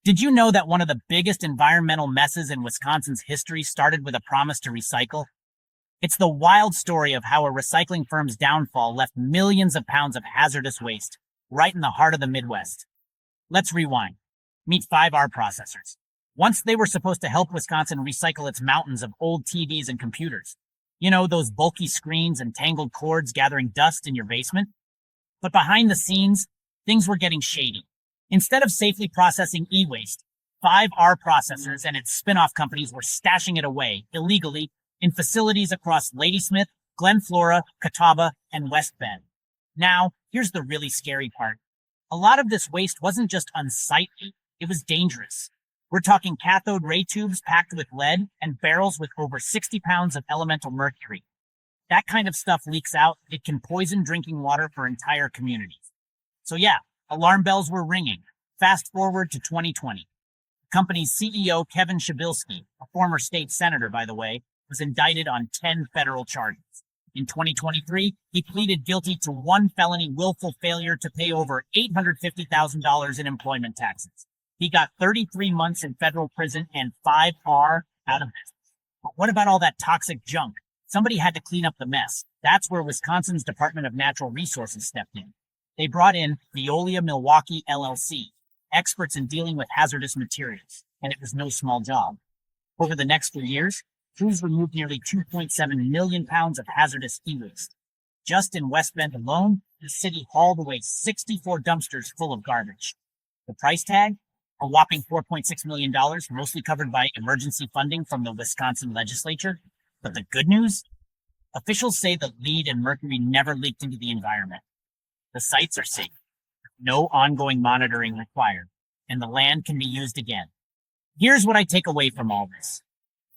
Did you know that one of the biggest environmental messes in Wisconsin's history started with a promise to recycle? It's the wild story of how a recycling firm's downfall left millions of pounds of hazardous waste right in the heart of the Midwest. Let's rewind. Meet 5R Processors. Once they were supposed to help Wisconsin recycle its mountains of old TVs and computers. You know, those bulky screens and tangled cords gathering dust in your basement? But behind the scenes, things were getting shady. Instead of safely processing e-waste, 5R Processors and its spin-off companies were stashing it away, illegally, in facilities across Ladysmith, Glen Flora, Catawba, and West Bend. Now, here's the really scary part. A lot of this waste wasn't just unsightly, it was dangerous. We're talking cathode ray tubes packed with lead and barrels with over 60 pounds of elemental mercury. That kind of stuff leaks out, it can poison drinking water for entire communities. So yeah, alarm bells were ringing. Fast forward to 2020. The company's CEO, Kevin Shabilsky, a former state senator, by the way, was indicted on 10 federal charges. In 2023, he pleaded guilty to one felony willful failure to pay over $850,000 in employment taxes. He got 33 months in federal prison and 5R out of business. But what about all that toxic junk? Somebody had to clean up the mess. That's where Wisconsin's Department of Natural Resources stepped in. They brought in Veolia Milwaukee LLC, experts in dealing with hazardous materials, and it was no small job. Over the next few years, crews removed nearly 2.7 million pounds of hazardous e-waste. Just in West Bend alone, the city hauled away 64 dumpsters full of garbage. The price tag? A whopping $4.6 million, mostly covered by emergency funding from the Wisconsin legislature. But the good news? Officials say the lead and mercury never leaked into the environment. The sites are safe, no ongoing monitoring required, and the land can be used again. Here's what I take away from all this.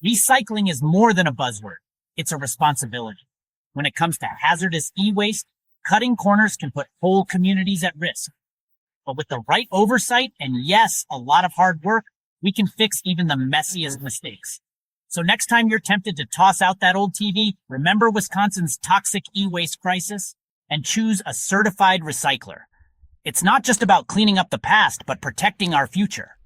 Recycling is more than a buzzword. It's a responsibility. When it comes to hazardous e-waste, cutting corners can put whole communities at risk. But with the right oversight and yes, a lot of hard work, we can fix even the messiest mistakes. So next time you're tempted to toss out that old TV, remember Wisconsin's toxic e-waste crisis and choose a certified recycler. It's not just about cleaning up the past, but protecting our future.